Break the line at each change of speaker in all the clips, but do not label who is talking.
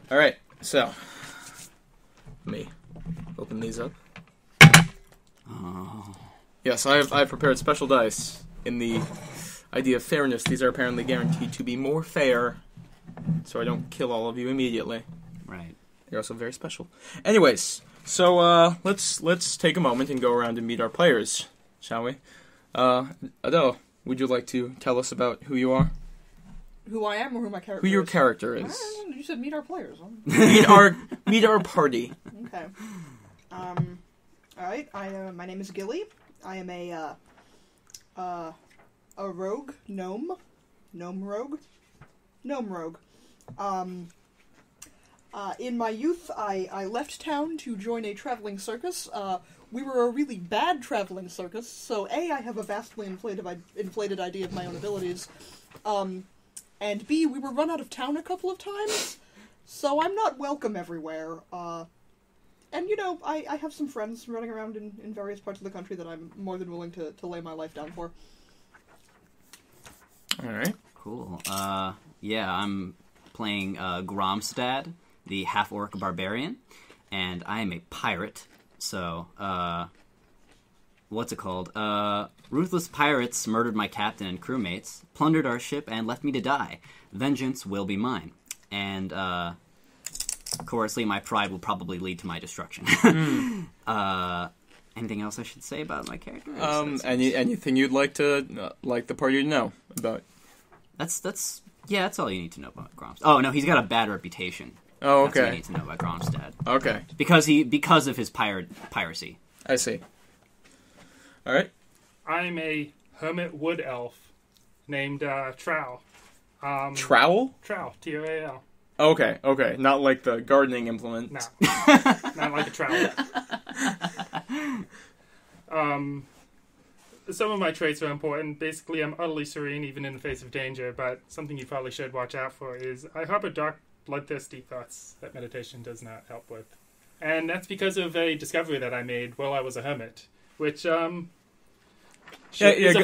All right, so let me open these up.
Oh.
Yes, I've prepared special dice in the idea of fairness. These are apparently guaranteed to be more fair, so I don't kill all of you immediately.
Right.
They're also very special. Anyways, so let's take a moment and go around and meet our players, shall we? Adele, would you like to tell us about who you are?
Who I am or who my character
Who your
is?
character
I
is.
don't know, you said meet our players.
Meet our party.
Okay. Alright, my name is Gilly. I am a rogue, gnome rogue. In my youth, I left town to join a traveling circus. We were a really bad traveling circus, so A, I have a vastly inflated idea of my own abilities, and B, we were run out of town a couple of times, so I'm not welcome everywhere. And, you know, I have some friends running around in various parts of the country that I'm more than willing to lay my life down for.
Alright.
Cool. Yeah, I'm playing Gromstad, the half-orc barbarian, and I am a pirate, so, what's it called? Ruthless pirates murdered my captain and crewmates, plundered our ship, and left me to die. Vengeance will be mine. And, coarsely, my pride will probably lead to my destruction. Anything else I should say about my character?
Anything you'd like the party to know about?
That's all you need to know about Gromstad. Oh, no, he's got a bad reputation.
Oh,
That's what
okay.
you need to know about Gromstad.
Okay.
Because of his piracy.
I see. Alright.
I'm a hermit wood elf named Trow.
Trowel?
Trow, T-O-A-L.
Okay. Not like the gardening implement.
No. Not like a trowel. Some of my traits are important. Basically, I'm utterly serene even in the face of danger, but something you probably should watch out for is I harbor dark, bloodthirsty thoughts that meditation does not help with. And that's because of a discovery that I made while I was a hermit, which is a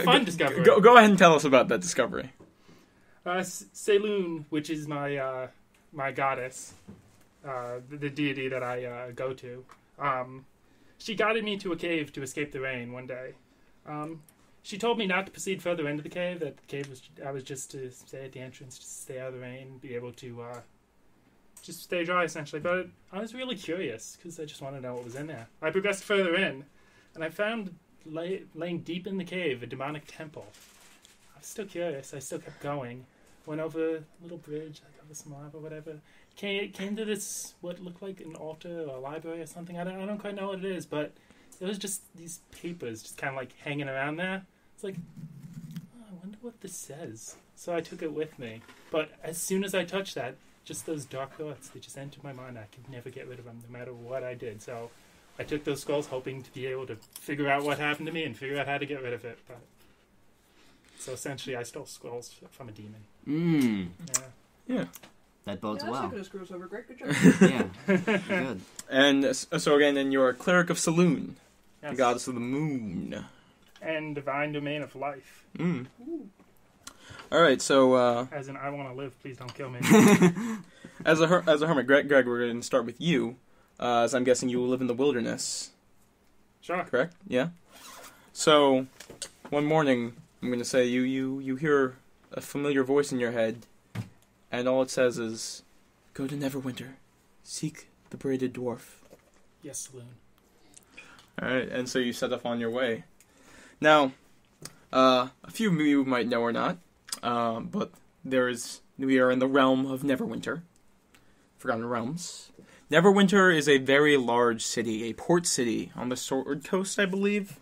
fun discovery.
Go ahead and tell us about that discovery.
Saloon, which is my my goddess, the deity that I go to, she guided me to a cave to escape the rain one day. She told me not to proceed further into the cave, that the cave I was just to stay at the entrance, just stay out of the rain, be able to just stay dry, essentially. But I was really curious, because I just wanted to know what was in there. I progressed further in, and I found, laying deep in the cave, a demonic temple. I was still curious. I still kept going. Went over a little bridge, like over some lava, whatever. Came to this, what looked like an altar or a library or something. I don't quite know what it is, but it was just these papers just kind of like hanging around there. It's like, oh, I wonder what this says. So I took it with me. But as soon as I touched that, just those dark thoughts, they just entered my mind. I could never get rid of them, no matter what I did. So I took those scrolls hoping to be able to figure out what happened to me and figure out how to get rid of it. But so essentially, I stole scrolls from a demon.
Yeah.
That bodes
That's
well.
not going to screw us over. Great, good job.
Yeah, good.
And so again, then you're a cleric of Saloon,
Yes.
the goddess of the moon.
And divine domain of life.
Alright, so
As in, I want to live, please don't kill me.
as a hermit, Greg, we're going to start with you, as I'm guessing you live in the wilderness.
Sure.
Correct? Yeah? So, one morning, I'm going to say you hear a familiar voice in your head, and all it says is, "Go to Neverwinter. Seek the braided dwarf."
Yes, Saloon.
Alright, and so you set off on your way. Now, a few of you might know or not, but we are in the realm of Neverwinter. Forgotten Realms. Neverwinter is a very large city, a port city on the Sword Coast, I believe.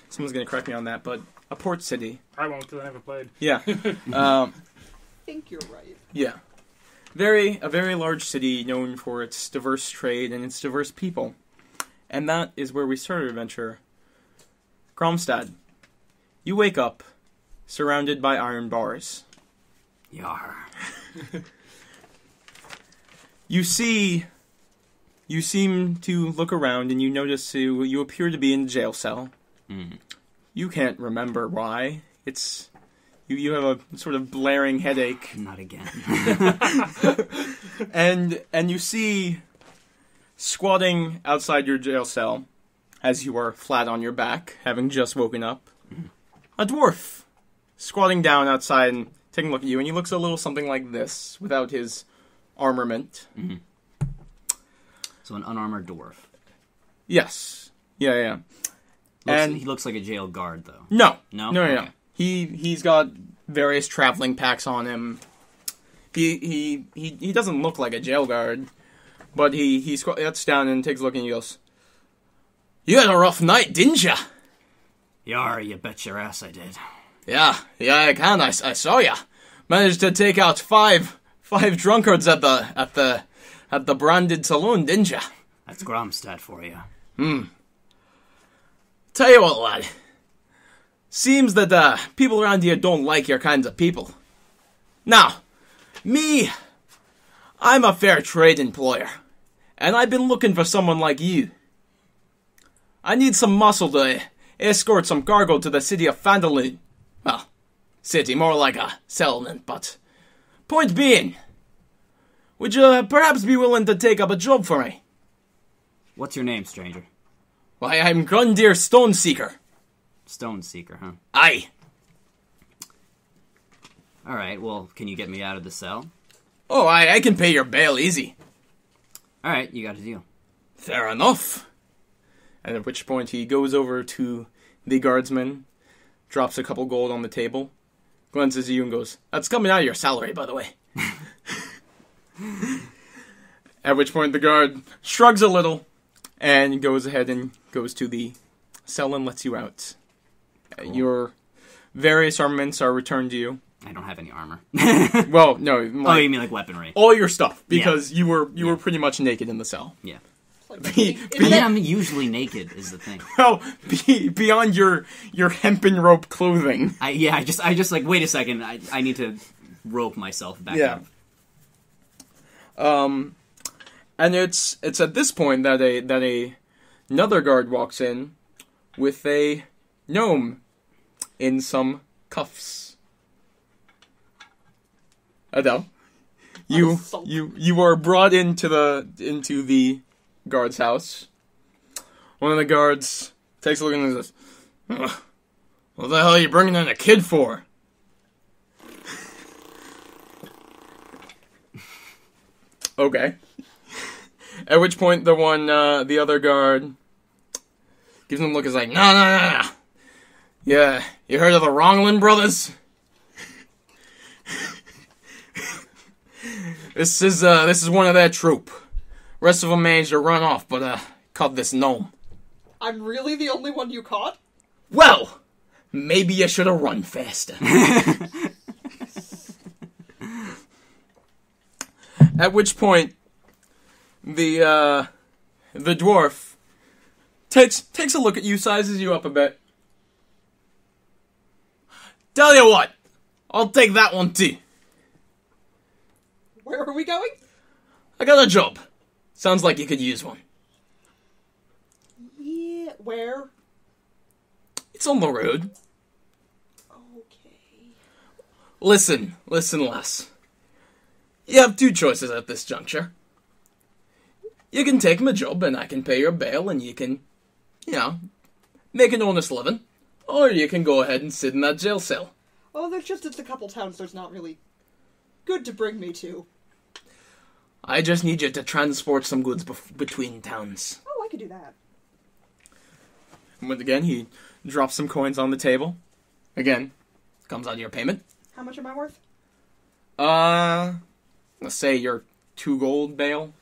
Someone's going to correct me on that, but a port city.
I won't, because I never played.
Yeah.
I think you're right.
Yeah. A very large city known for its diverse trade and its diverse people. And that is where we start our adventure. Gromstad, you wake up surrounded by iron bars.
Yar.
You seem to look around and you notice you appear to be in a jail cell. You can't remember why. You have a sort of blaring headache.
Not again.
and you see squatting outside your jail cell as you are flat on your back, having just woken up, a dwarf squatting down outside and taking a look at you, and he looks a little something like this without his armament.
Mm-hmm. So an unarmored dwarf.
Yes. Yeah. And
he looks like a jail guard, though.
No.
No?
No.
Okay.
He's got various traveling packs on him. He doesn't look like a jail guard, but he squats down and takes a look and he goes, "You had a rough night, didn't ya?"
Yar, you bet your ass I did.
Yeah, I can. I saw ya. Managed to take out five drunkards at the branded saloon, didn't ya?
That's Gromstad for you.
Tell you what, lad. Seems that people around here don't like your kinds of people. Now, me, I'm a fair trade employer, and I've been looking for someone like you. I need some muscle to escort some cargo to the city of Phandelver. Well, city, more like a settlement, but point being, would you perhaps be willing to take up a job for me?
What's your name, stranger?
Why, I'm Grundeer Stoneseeker.
Stone Seeker, huh?
Aye.
Alright, well, can you get me out of the cell?
Oh, I can pay your bail easy.
Alright, you got a deal.
Fair enough. And at which point he goes over to the guardsman, drops a couple gold on the table, glances at you and goes, "That's coming out of your salary, by the way." At which point the guard shrugs a little and goes ahead and goes to the cell and lets you out.
Cool.
Your various armaments are returned to you.
I don't have any armor.
Well, no.
Oh, you mean like weaponry?
All your stuff, because you were pretty much naked in the cell.
Yeah.
Be-
I mean, I'm usually naked, is the thing.
Well, beyond your hempen rope clothing.
I just like, wait a second, I need to rope myself back up.
And it's at this point that another guard walks in with a gnome in some cuffs. Adele, you are brought into the guard's house. One of the guards takes a look and says, "What the hell are you bringing in a kid for?" Okay. At which point the other guard gives him a look. Is like, no. Yeah, you heard of the Wrongland brothers? This is one of their troop. Rest of them managed to run off, but caught this gnome.
I'm really the only one you caught?
Well, maybe you should have run faster. At which point, the dwarf takes a look at you, sizes you up a bit. Tell you what, I'll take that one too.
Where are we going?
I got a job. Sounds like you could use one.
Yeah, where?
It's on the road.
Okay.
Listen, lass. You have two choices at this juncture. You can take my job and I can pay your bail and you can, make an honest living. Or you can go ahead and sit in that jail cell.
Oh, it's a couple towns there's not really good to bring me to.
I just need you to transport some goods between towns.
Oh, I could do that.
And again, he drops some coins on the table. Again, comes out of your payment.
How much am I worth?
Let's say you're 2 gold bail.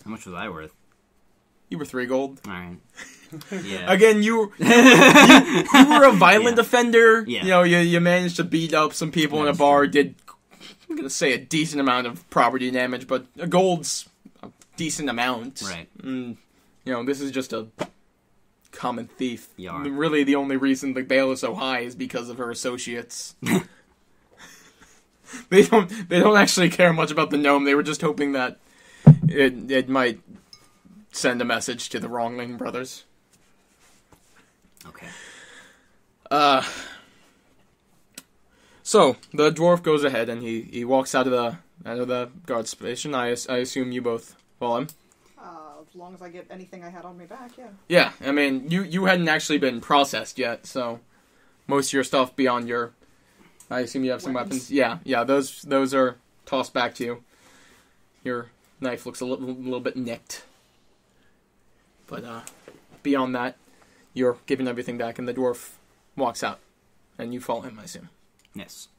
How much was I worth?
You were 3 gold.
Alright. Yeah.
Again, you were a violent offender.
Yeah.
You managed to beat up some people in a bar. Did, I'm gonna say, a decent amount of property damage, but a gold's a decent amount.
Right.
This is just a common thief.
Yar.
Really, the only reason the bail is so high is because of her associates. They don't actually care much about the gnome. They were just hoping that it might send a message to the Wrongling brothers.
Okay.
So the dwarf goes ahead and he walks out of out of the guard station. I assume you both follow him.
As long as I get anything I had on me back, yeah.
Yeah, I mean, you hadn't actually been processed yet, so most of your stuff beyond your... I assume you have some weapons. Yeah, those are tossed back to you. Your knife looks a little bit nicked. But beyond that, you're giving everything back, and the dwarf walks out. And you follow him, I assume.
Yes.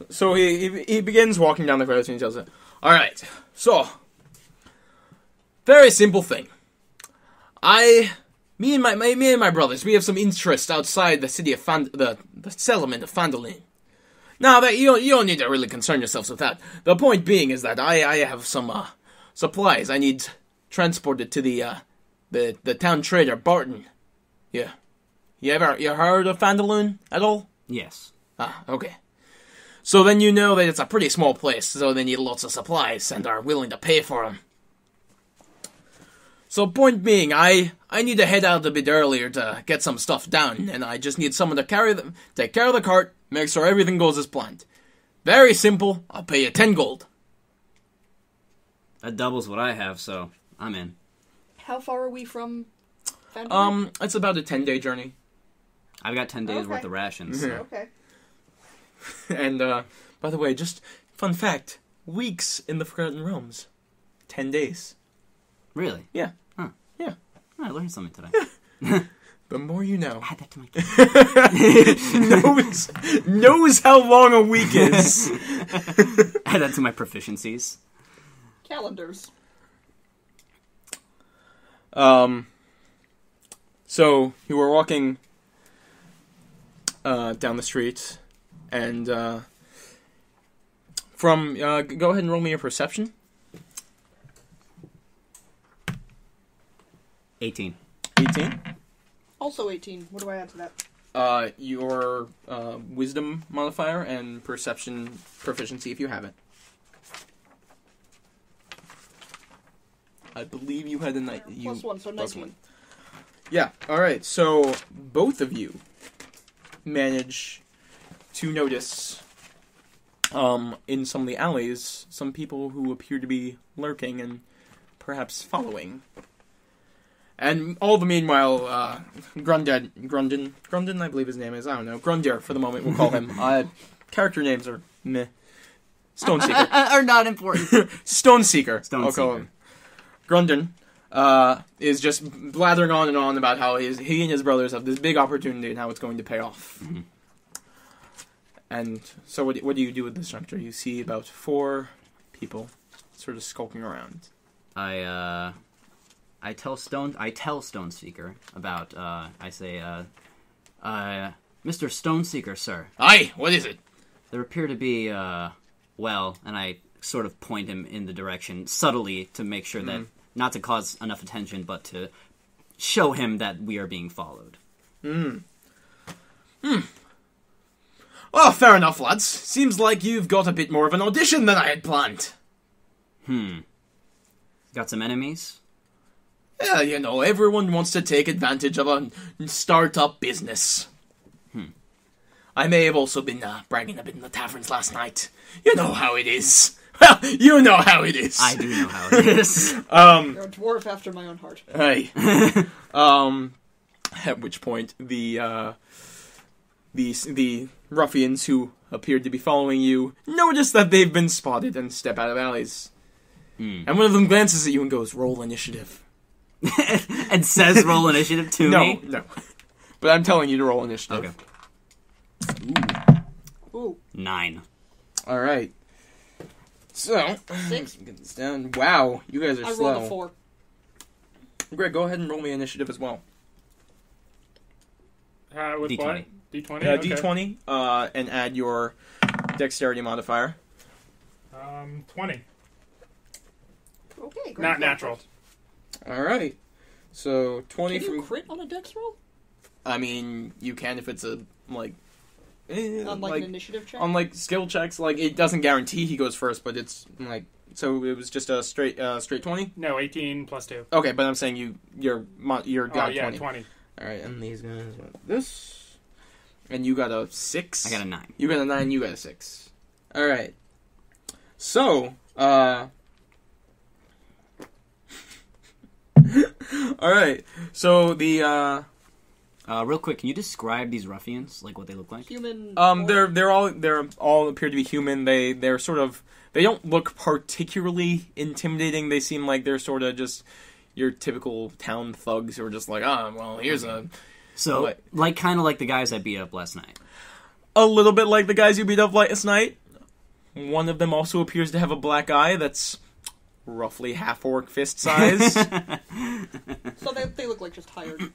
So he begins walking down the road, and he tells it, "Alright, so... very simple thing. Me and my brothers, we have some interest outside the city of the settlement of Phandelver. Now that you don't need to really concern yourselves with that. The point being is that I have some supplies I need transported to the town trader Barton. Yeah, you heard of Phandelver at all?
Yes.
Ah, okay. So then you know that it's a pretty small place, so they need lots of supplies and are willing to pay for them. So point being, I need to head out a bit earlier to get some stuff down, and I just need someone to take care of the cart, make sure everything goes as planned. Very simple, I'll pay you 10 gold.
That doubles what I have, so I'm in.
How far are we from Phandelver?
It's about a 10-day journey.
I've got 10 days
Okay.
worth of rations. So.
Okay.
And, by the way, just fun fact, weeks in the Forgotten Realms. 10 days.
Really?
Yeah.
Huh.
Yeah.
Oh, I learned something today.
The more you know.
Add that to my
knows how long a week is.
Add that to my proficiencies.
Calendars.
So you were walking down the street, and go ahead and roll me a perception.
18.
18.
Also 18. What do I add to that?
Your wisdom modifier and perception proficiency if you have it. I believe you had a night.
Plus 1, so 19.
1. Yeah. All right. So both of you manage to notice, in some of the alleys, some people who appear to be lurking and perhaps following. And all the meanwhile, Grundon, I believe his name is. I don't know. Grundir, for the moment, we'll call him. Character names are meh. Stoneseeker.
Are not important.
Stoneseeker. I'll call
Stoneseeker.
him. Grundon is just blathering on and on about how he and his brothers have this big opportunity and how it's going to pay off.
Mm-hmm.
And so what do you do with this juncture? You see about 4 people sort of skulking around.
I tell Stoneseeker about, I say, Mr. Stoneseeker, sir.
Aye, what is it?
There appear to be, and I sort of point him in the direction subtly to make sure that, not to cause enough attention, but to show him that we are being followed.
Well, fair enough, lads. Seems like you've got a bit more of an audition than I had planned.
Got some enemies?
Yeah, you know, everyone wants to take advantage of a start-up business. I may have also been bragging a bit in the taverns last night. You know how it is. Well, you know how it is.
I do know how it is.
You're a dwarf after my own heart.
Hey. At which point, the ruffians who appeared to be following you notice that they've been spotted and step out of alleys. And one of them glances at you and goes, "Roll initiative."
And says roll initiative to me?
No. But I'm telling you to roll initiative.
Okay.
Ooh.
9.
All right. So,
6.
get this down. Wow, you guys are
I
slow.
rolled a 4.
Greg, go ahead and roll me initiative as well.
With
D20.
what? D20? Okay.
D20, and add your dexterity modifier.
20.
Okay, great.
Not natural.
All right. So 20
Can you
from.
crit on a dex roll?
I mean, you can if it's a like.
On like an initiative check?
On like skill checks, like it doesn't guarantee he goes first, but it's like so it was just a straight 20.
No, 18 plus 2.
Okay, but I'm saying your got 20.
20.
All right, and these guys got this, and you got a 6.
I got a 9.
You got a 9. You got a 6. All right. So, alright. So, the,
Real quick, can you describe these ruffians, like what they look like?
Human.
they're all appear to be human. They're sort of, they don't look particularly intimidating. They seem like they're sort of just your typical town thugs who are just like, well, here's
So, kind of like the guys I beat up last night.
a little bit like the guys you beat up last night. One of them also appears to have a black eye that's roughly half orc fist size.
So they look like just hired.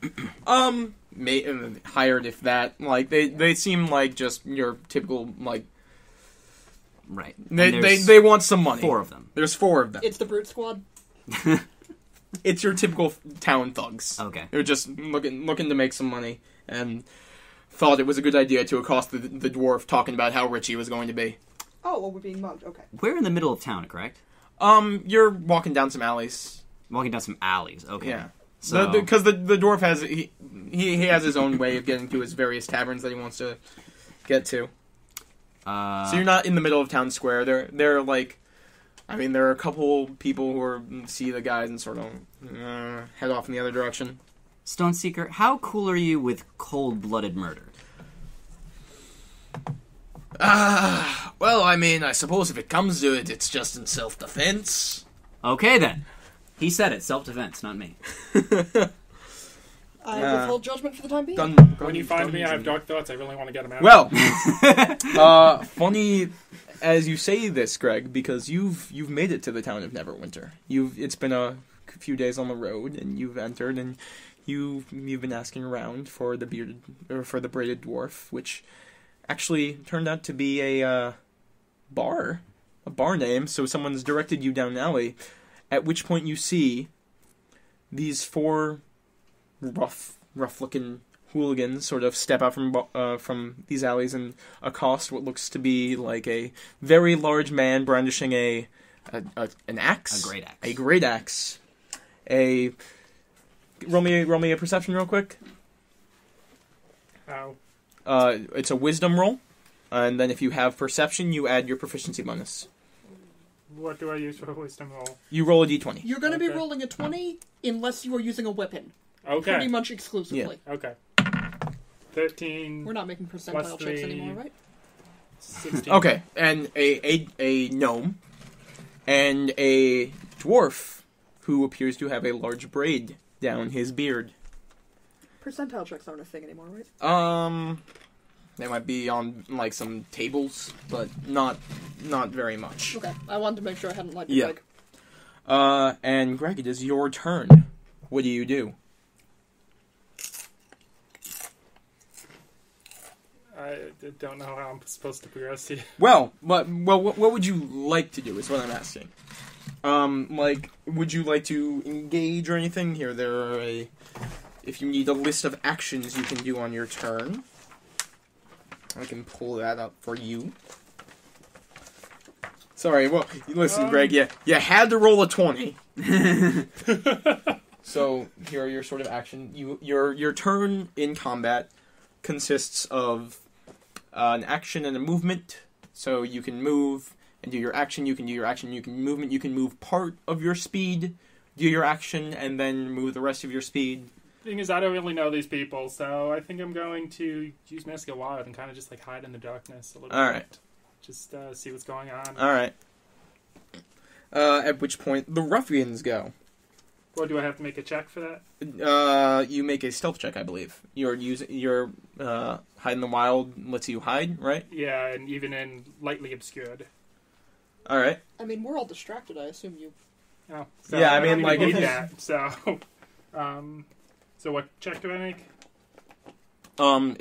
Hired if that. Like they seem like just your typical like.
Right.
They want some money.
4 of them.
There's 4 of them.
It's the brute squad.
It's your typical town thugs.
Okay.
They're just looking to make some money and thought it was a good idea to accost the dwarf talking about how rich he was going to be.
Oh, well, we're being mugged. Okay.
We're in the middle of town, correct?
You're walking down some alleys.
Walking down some alleys. Okay.
Yeah.
So,
Because the dwarf has he has his own way of getting to his various taverns that he wants to get to. So you're not in the middle of town square. They're like, I mean, there are a couple people who see the guys and sort of head off in the other direction.
Stoneseeker, how cool are you with cold-blooded murder?
Well, I mean, I suppose if it comes to it, it's just in self-defense.
Okay, then. He said it. Self-defense, not me.
I withhold judgment for the time being.
When you find me, I have dark thoughts. I really want to get them out.
Well, funny as you say this, Greg, because you've made it to the town of Neverwinter. It's been a few days on the road, and you've entered, and you've been asking around for the braided dwarf, which actually turned out to be a bar name. So someone's directed you down an alley, at which point you see these 4 rough-looking hooligans sort of step out from these alleys and accost what looks to be like a very large man brandishing an axe.
A great axe.
Roll me a perception real quick.
Ow.
It's a wisdom roll, and then if you have perception, you add your proficiency bonus.
What do I use for a wisdom roll?
You roll a d20.
You're going to be
Okay.
rolling a 20 unless you are using a weapon.
Okay.
Pretty much exclusively.
Okay. 13.
We're not making percentile
Plus
checks
3.
anymore, right?
16.
Okay, and a gnome and a dwarf who appears to have a large braid down his beard.
Percentile checks aren't a thing anymore, right?
They might be on like some tables, but not very much.
Okay, I wanted to make sure I hadn't let you
Yeah.
like.
And Greg, it is your turn. What do you do?
I don't know how I'm supposed to progress here.
Well, what would you like to do is what I'm asking. Would you like to engage or anything? Here, if you need a list of actions you can do on your turn, I can pull that up for you. Sorry, well, listen, Greg, you had to roll a 20. So, here are your sort of action. Your turn in combat consists of an action and a movement. So you can move and do your action, you can do your action, you can movement, you can move part of your speed, do your action, and then move the rest of your speed.
Thing is, I don't really know these people, so I think I'm going to use Mask of Wild and kind of just like hide in the darkness a little bit.
Alright.
Just see what's going on.
Alright. At which point the ruffians go.
Or do I have to make a check for that?
You make a stealth check, I believe. Your hide in the wild lets you hide, right?
Yeah, and even in lightly obscured.
All right.
I mean, we're all distracted. I assume you.
Oh, so
Yeah, I
don't
mean, like,
even need
if-
that. So, so what check do I make?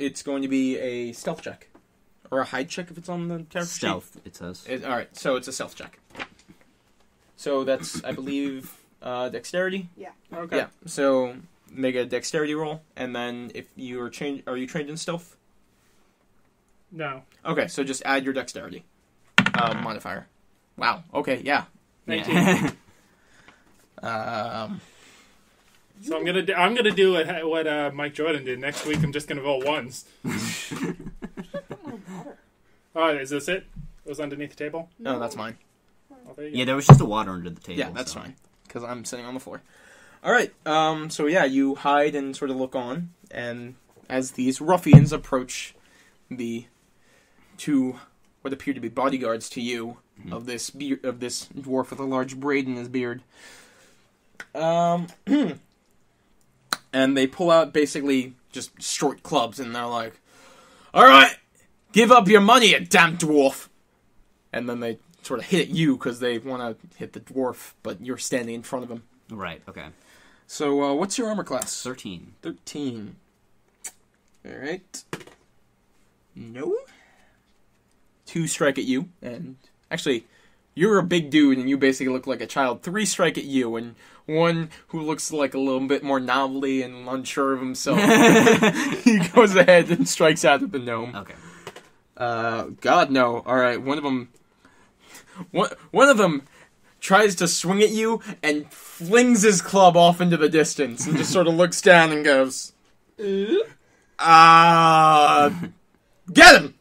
It's going to be a stealth check or a hide check if it's on the character
Stealth, it says.
sheet. All right, so it's a stealth check. So that's, I believe, dexterity.
Yeah.
Okay.
Yeah. So make a dexterity roll, and then if you are you trained in stealth?
No.
Okay, so just add your dexterity modifier. Wow. Okay. Yeah.
Thank
Yeah.
So I'm gonna do what Mike Jordan did. Next week I'm just gonna roll ones. Oh, is this it? It was underneath the table?
No, that's mine.
Oh, there you
Yeah,
go.
there was just a water under the table.
Yeah, that's
so.
fine, because I'm sitting on the floor. All right, so yeah, you hide and sort of look on, and as these ruffians approach the two what appear to be bodyguards to you of this dwarf with a large braid in his beard, and they pull out basically just short clubs, and they're like, "All right, give up your money, you damn dwarf!" And then they sort of hit at you because they want to hit the dwarf, but you're standing in front of him.
Right, okay.
So, what's your armor class?
13.
13. Alright. No. 2 strike at you, and actually, you're a big dude and you basically look like a child. 3 strike at you, and 1 who looks like a little bit more novelty and unsure of himself. He goes ahead and strikes out at the gnome.
Okay.
God, no. Alright, one of them tries to swing at you and flings his club off into the distance and just sort of looks down and goes, get him!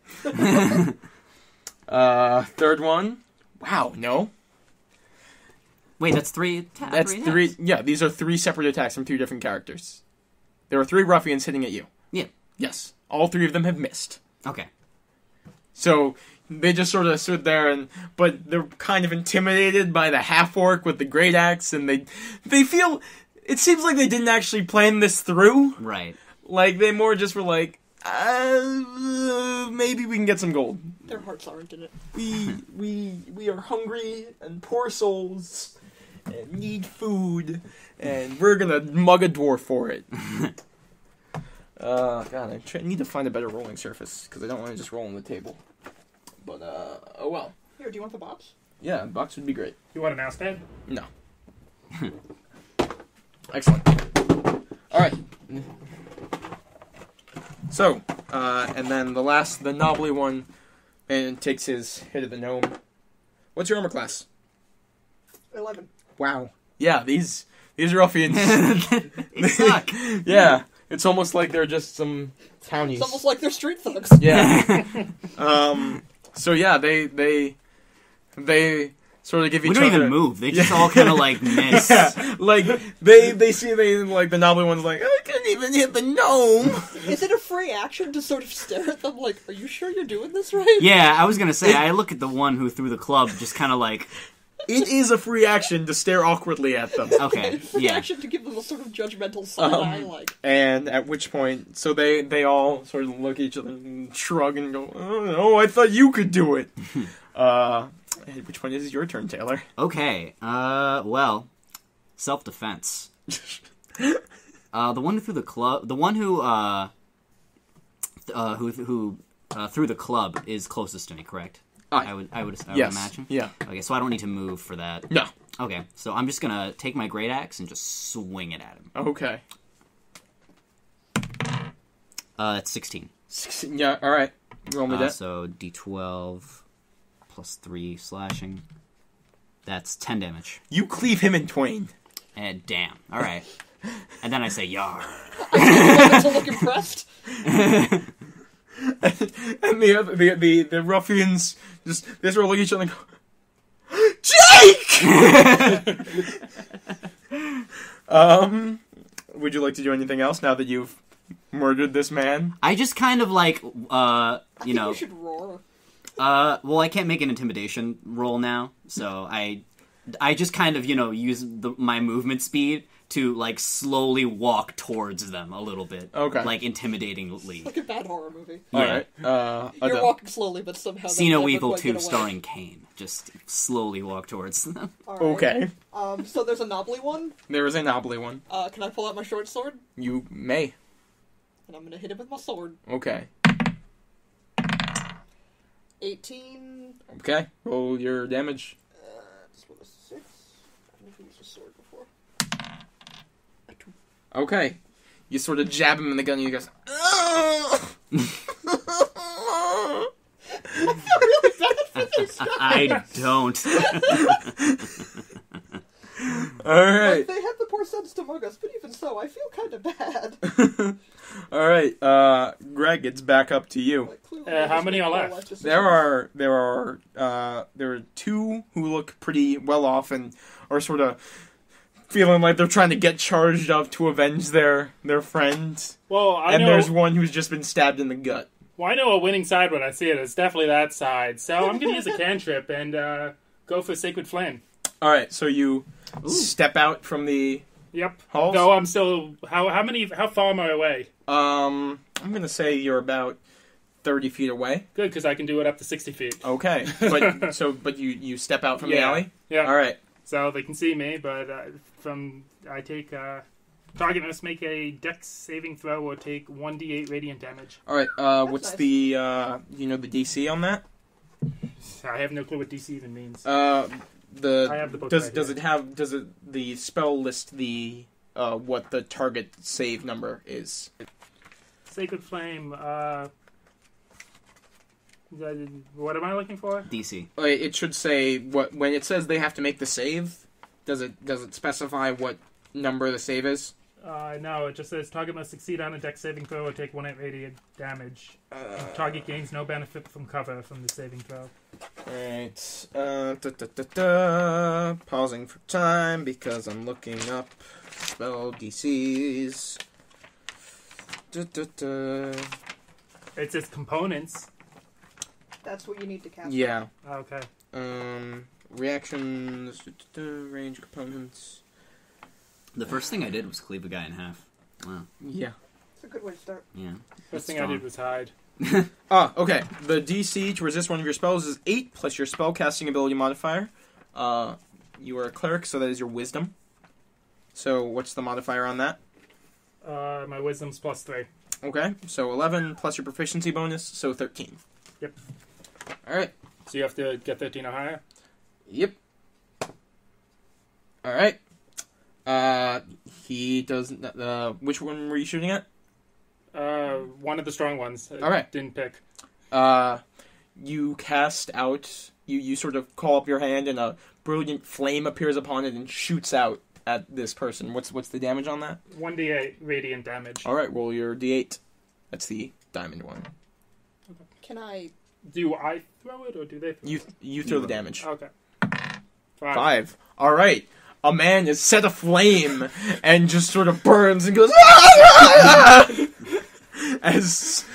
Third one. Wow, no.
Wait, that's 3 attacks?
That's 3. Yeah, these are 3 separate attacks from 2 different characters. There are 3 ruffians hitting at you.
Yeah.
Yes. All 3 of them have missed.
Okay.
So they just sort of stood there, but they're kind of intimidated by the half-orc with the great axe, and they feel, it seems like they didn't actually plan this through.
Right.
Like, they more just were like, maybe we can get some gold.
Their hearts aren't in it.
We are hungry and poor souls and need food, and we're gonna mug a dwarf for it. God, I need to find a better rolling surface, because I don't want to just roll on the table. But, oh well.
Here, do you want the box?
Yeah, box would be great.
You want a mouse pad?
No. Excellent. Alright. So, and then the knobbly one, and takes his hit at the gnome. What's your armor class?
11.
Wow. Yeah, these ruffians.
They suck.
Yeah, it's almost like they're just some townies.
It's almost like they're street thugs.
Yeah. So yeah, they sort of give each
We
other.
don't even move. They just all kind of like miss.
Yeah, like they see like the knobbly one's like, I couldn't even hit the gnome.
Is it a free action to sort of stare at them like, are you sure you're doing this right?
Yeah, I was gonna say, I look at the one who threw the club, just kind of like,
It is a free action to stare awkwardly at them.
okay,
Free
yeah.
action to give them a sort of judgmental side eye, like.
And at which point, so they all sort of look at each other and shrug and go, oh no, I thought you could do it. At which point is it your turn, Taylor?
Okay, well, self-defense. The one who threw the club, the one who threw the club is closest to me, correct? I would
Yes.
imagine.
Yeah.
Okay, so I don't need to move for that.
No.
Okay, so I'm just gonna take my great axe and just swing it at him.
Okay.
That's 16.
Yeah, alright. Roll me that.
So D12 plus 3 slashing. That's 10 damage.
You cleave him in twain.
And damn. All right. And then I say yar.
To look impressed.
And the ruffians just they sort of look at each other and go, Jake! Would you like to do anything else now that you've murdered this man?
I just kind of like, you know.
You should roar.
Well, I can't make an intimidation roll now, so I just kind of, you know, use my movement speed to, like, slowly walk towards them a little bit.
Okay.
Like, intimidatingly.
Like a bad horror movie.
Yeah.
Alright.
You're walking slowly, but somehow...
See No
never
Evil
quite
2
get away.
starring Kane. Just slowly walk towards them.
All right.
Okay.
So there's a knobbly one.
There is a knobbly one.
Can I pull out my short sword?
You may.
And I'm gonna hit him with my sword.
Okay.
18.
Okay. Roll your damage.
This one is 6. I've never used a sword before. A 2.
Okay. You sort of jab him in the gun and he goes, "Ugh!"
I feel really bad for this guy.
I don't.
Alright.
Like, they had the poor sense to mug us, but even so, I feel kind of bad.
Alright. Greg, it's back up to you.
Like, clearly
How many are left?
There are two who look pretty well off and are sort of feeling like they're trying to get charged up to avenge their friend.
Well, I
and
know.
there's one who's just been stabbed in the gut.
Well, I know a winning side when I see it. It's definitely that side. So I'm going to use a cantrip and go for Sacred Flame.
All right, so you step out from the
Yep.
halls.
Though I'm still. How far am I away?
I'm gonna say you're about 30 feet away.
Good, because I can do it up to 60 feet.
Okay, but you step out from the alley.
Yeah.
All right.
So they can see me, but I take target must make a Dex saving throw or take 1d8 radiant damage.
All right. What's
nice.
the the DC on that?
I have no clue what DC even means.
I
have the book
does
right
does
here.
it have the spell list the what the target save number is?
Sacred Flame. What am I looking for?
DC.
It should say what when it says they have to make the save. Does it specify what number the save is?
No, it just says target must succeed on a Dex saving throw or take 1 radiant damage. Target gains no benefit from cover from the saving throw.
Alright. Pausing for time because I'm looking up spell DCs.
It says components.
That's what you need to cast.
Yeah.
Okay.
Reactions, range components.
The first thing I did was cleave a guy in half. Wow.
Yeah.
It's a good way to start.
Yeah.
First thing I did was hide.
Okay. The DC to resist one of your spells is 8 plus your spellcasting ability modifier. You are a cleric, so that is your wisdom. So what's the modifier on that?
My wisdom's +3.
Okay. So 11 plus your proficiency bonus, so 13.
Yep.
All right.
So you have to get 13 or higher?
Yep. All right. He does. Which one were you shooting at?
One of the strong ones.
All right.
Didn't pick.
You cast out. You sort of call up your hand, and a brilliant flame appears upon it and shoots out at this person. What's the damage on that?
1d8 radiant damage.
All right. Roll your d8. That's the diamond one.
Can I?
Do I throw it or do they throw it?
You throw the damage.
Okay.
5. All right. A man is set aflame and just sort of burns and goes "Ah!" as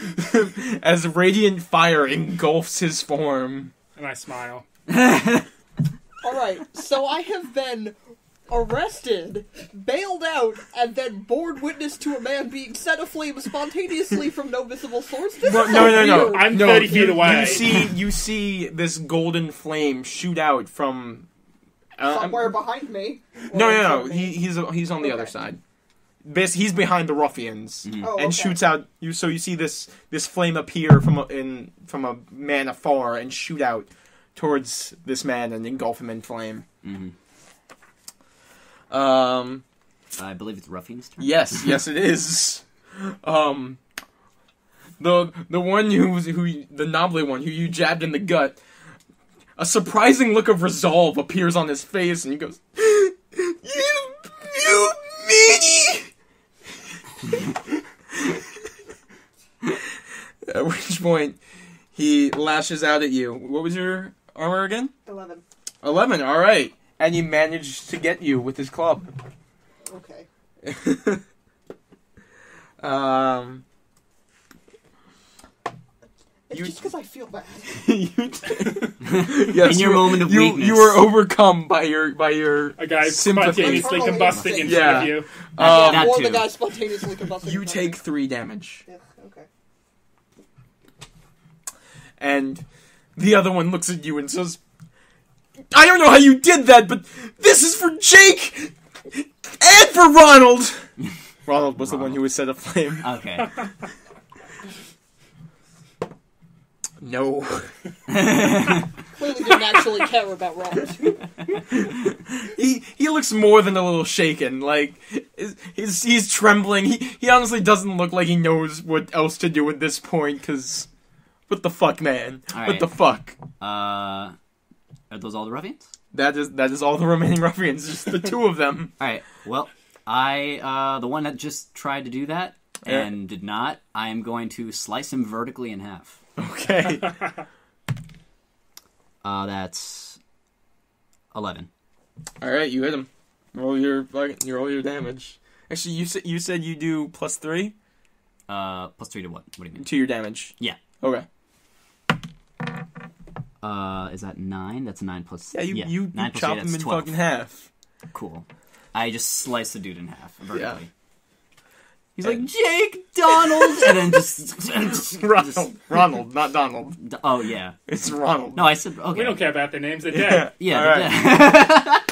radiant fire engulfs his form.
And I smile.
All right. So I have been arrested, bailed out, and then borne witness to a man being set aflame spontaneously from no visible source. This
No,
is
no,
so
no.
weird.
I'm
No,
30 feet away.
You see this golden flame shoot out from
Somewhere behind me. Or
No,
in
no,
front
no.
of me.
He's on the other
Okay.
side. He's behind the ruffians
Oh,
and
okay.
shoots out. So you see this flame appear from a man afar and shoot out towards this man and engulf him in flame.
Mm-hmm. I believe it's Ruffian's turn.
Yes, it is. The one the knobbly one who you jabbed in the gut. A surprising look of resolve appears on his face, and he goes, "You meanie!" At which point, he lashes out at you. What was your armor again?
11.
11. All right, and he managed to get you with his club.
Okay. It's
You-
just because I feel bad.
Yes,
In your moment of weakness.
you were overcome by your
A guy
sympathy.
spontaneously combusting in
Yeah.
front of you.
That
or
too.
the guy spontaneously combusting.
You
in front of
take
me.
3 damage,
Yeah, okay.
and the other one looks at you and says, "I don't know how you did that, but this is for Jake and for Ronald." Ronald was the one who was set aflame.
Okay.
No.
Clearly didn't actually care about Robert.
He looks more than a little shaken. Like he's trembling. He honestly doesn't look like he knows what else to do at this point. Cause what the fuck, man?
All
What
right.
the fuck?
Are those all the Ruffians?
That is all the remaining ruffians. Just the 2 of them.
All right. Well, the one that just tried to do that and did not, I am going to slice him vertically in half.
Okay.
That's 11.
All right, you hit him. Roll your damage. Actually, you said you do +3
Plus 3 to what? What do you mean?
to your damage.
Yeah.
Okay.
Is that 9? That's 9 plus...
Yeah, you
9 plus
chop
8,
him in
that's 12.
fucking half.
Cool. I just slice the dude in half, vertically.
Yeah.
He's like, Jake, Donald! And then just...
Ronald, not Donald.
Oh, yeah.
It's Ronald.
No, I said, okay.
We don't care about the names. They're dead.
Yeah,
All
they're dead.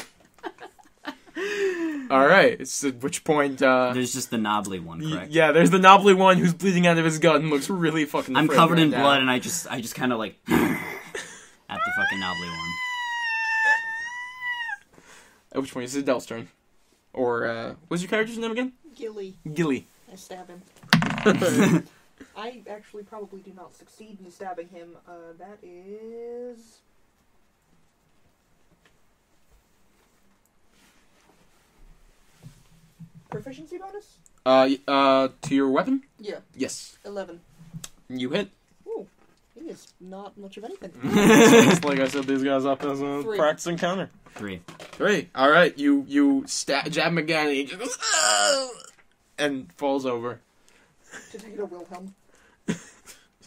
All right. It's at which point.
There's just the knobbly one, correct?
Yeah, there's the knobbly one who's bleeding out of his gut and looks really fucking.
I'm
afraid
covered
right
in
now.
blood, and I just kind of like at the fucking knobbly one.
At which point it's Adele's turn. Or what's your character's name again?
Gilly.
Gilly.
I stab him. I actually probably do not succeed in stabbing him. That is... Proficiency bonus?
To your weapon?
Yeah,
Yes.
11.
You hit.
Ooh, he is not much of anything.
Just like I set these guys up as a
3.
practice encounter.
3.
3. All right. You jab him again, and he just goes, "Ah!" and falls over.
To take it a Wilhelm.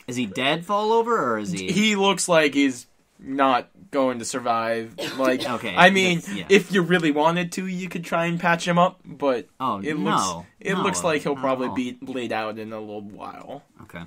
Is he dead, fall over, or is he...
He looks like he's not going to survive. Like,
Okay,
I mean,
that's- yeah.
if you really wanted to, you could try and patch him up, but
Oh,
it
no.
looks
No,
like he'll
not
probably
at all.
be bleed out in a little while.
Okay.